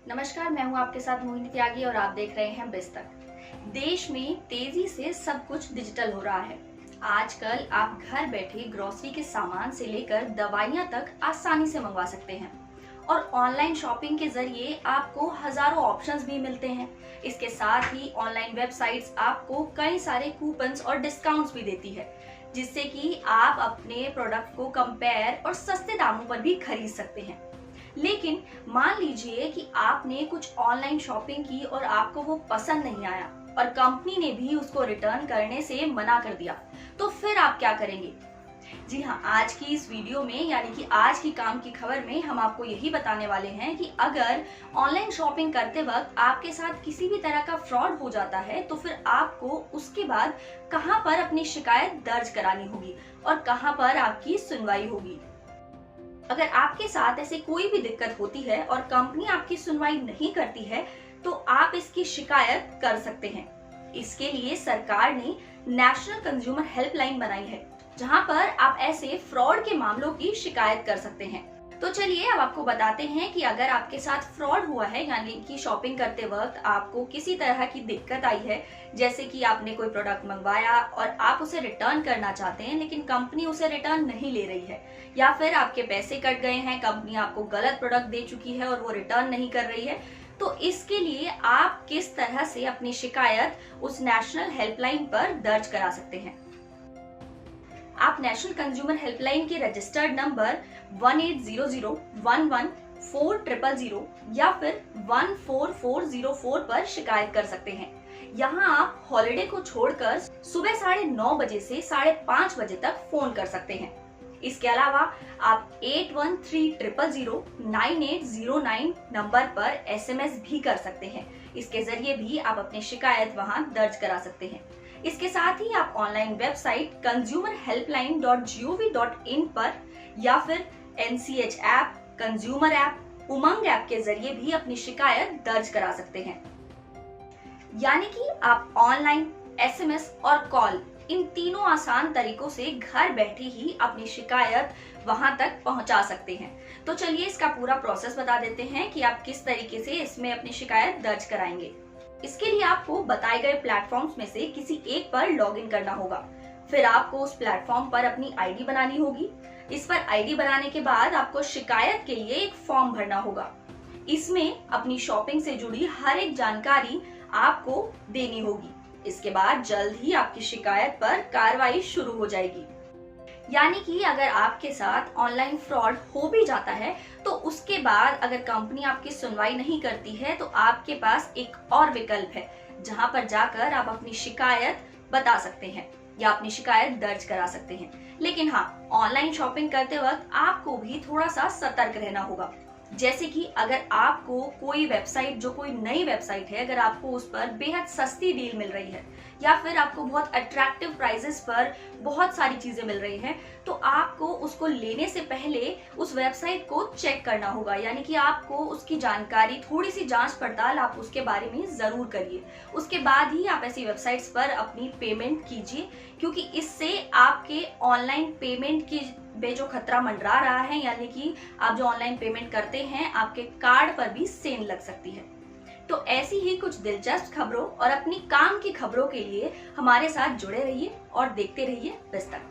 नमस्कार, मैं हूं आपके साथ मोहिनी त्यागी और आप देख रहे हैं बिस्तक। देश में तेजी से सब कुछ डिजिटल हो रहा है। आजकल आप घर बैठे ग्रोसरी के सामान से लेकर दवाइयां तक आसानी से मंगवा सकते हैं और ऑनलाइन शॉपिंग के जरिए आपको हजारों ऑप्शंस भी मिलते हैं। इसके साथ ही ऑनलाइन वेबसाइट्स आपको कई सारे कूपन्स और डिस्काउंट्स भी देती है, जिससे कि आप अपने प्रोडक्ट को कंपेयर और सस्ते दामों पर भी खरीद सकते हैं। लेकिन मान लीजिए कि आपने कुछ ऑनलाइन शॉपिंग की और आपको वो पसंद नहीं आया और कंपनी ने भी उसको रिटर्न करने से मना कर दिया, तो फिर आप क्या करेंगे? जी हाँ, आज की इस वीडियो में यानी कि आज की काम की खबर में हम आपको यही बताने वाले हैं कि अगर ऑनलाइन शॉपिंग करते वक्त आपके साथ किसी भी तरह का फ्रॉड हो जाता है तो फिर आपको उसके बाद कहां पर अपनी शिकायत दर्ज करानी होगी और कहां पर आपकी सुनवाई होगी। अगर आपके साथ ऐसे कोई भी दिक्कत होती है और कंपनी आपकी सुनवाई नहीं करती है तो आप इसकी शिकायत कर सकते हैं। इसके लिए सरकार ने नेशनल कंज्यूमर हेल्पलाइन बनाई है, जहां पर आप ऐसे फ्रॉड के मामलों की शिकायत कर सकते हैं। तो चलिए अब आपको बताते हैं कि अगर आपके साथ फ्रॉड हुआ है यानी कि शॉपिंग करते वक्त आपको किसी तरह की दिक्कत आई है, जैसे कि आपने कोई प्रोडक्ट मंगवाया और आप उसे रिटर्न करना चाहते हैं लेकिन कंपनी उसे रिटर्न नहीं ले रही है, या फिर आपके पैसे कट गए हैं, कंपनी आपको गलत प्रोडक्ट दे चुकी है और वो रिटर्न नहीं कर रही है, तो इसके लिए आप किस तरह से अपनी शिकायत उस नेशनल हेल्पलाइन पर दर्ज करा सकते हैं। आप नेशनल कंज्यूमर हेल्पलाइन के रजिस्टर्ड नंबर 1800114000 या फिर 14404 पर शिकायत कर सकते हैं। यहाँ आप हॉलिडे को छोड़कर सुबह 9:30 बजे से 5:30 बजे तक फोन कर सकते हैं। इसके अलावा आप 8130009809 नंबर पर SMS भी कर सकते हैं। इसके जरिए भी आप अपनी शिकायत वहां दर्ज करा सकते हैं। इसके साथ ही आप ऑनलाइन वेबसाइट consumerhelpline.gov.in पर या फिर NCH ऐप, कंज्यूमर ऐप, उमंग ऐप के जरिए भी अपनी शिकायत दर्ज करा सकते हैं। यानी कि आप ऑनलाइन, SMS और कॉल, इन तीनों आसान तरीकों से घर बैठे ही अपनी शिकायत वहां तक पहुंचा सकते हैं। तो चलिए इसका पूरा प्रोसेस बता देते हैं कि आप किस तरीके से इसमें अपनी शिकायत दर्ज कराएंगे। इसके लिए आपको बताए गए प्लेटफॉर्म्स में से किसी एक पर लॉगिन करना होगा। फिर आपको उस प्लेटफॉर्म पर अपनी आईडी बनानी होगी। इस पर आईडी बनाने के बाद आपको शिकायत के लिए एक फॉर्म भरना होगा। इसमें अपनी शॉपिंग से जुड़ी हर एक जानकारी आपको देनी होगी। इसके बाद जल्द ही आपकी शिकायत पर कार्रवाई शुरू हो जाएगी। यानी कि अगर आपके साथ ऑनलाइन फ्रॉड हो भी जाता है तो उसके बाद अगर कंपनी आपकी सुनवाई नहीं करती है तो आपके पास एक और विकल्प है, जहां पर जाकर आप अपनी शिकायत बता सकते हैं या अपनी शिकायत दर्ज करा सकते हैं। लेकिन हाँ, ऑनलाइन शॉपिंग करते वक्त आपको भी थोड़ा सा सतर्क रहना होगा। जैसे कि अगर आपको कोई वेबसाइट, जो कोई नई वेबसाइट है, अगर आपको उस पर बेहद सस्ती डील मिल रही है या फिर आपको बहुत अट्रैक्टिव प्राइसेस पर बहुत सारी चीजें मिल रही हैं, तो आपको उसको लेने से पहले उस वेबसाइट को चेक करना होगा। यानी कि आपको उसकी जानकारी, थोड़ी सी जांच पड़ताल आप उसके बारे में जरूर करिए। उसके बाद ही आप ऐसी वेबसाइट्स पर अपनी पेमेंट कीजिए, क्योंकि इससे आपके ऑनलाइन पेमेंट की जो खतरा मंडरा रहा है, यानी कि आप जो ऑनलाइन पेमेंट करते हैं आपके कार्ड पर भी सेंध लग सकती है। तो ऐसी ही कुछ दिलचस्प खबरों और अपनी काम की खबरों के लिए हमारे साथ जुड़े रहिए और देखते रहिए बिस्तक।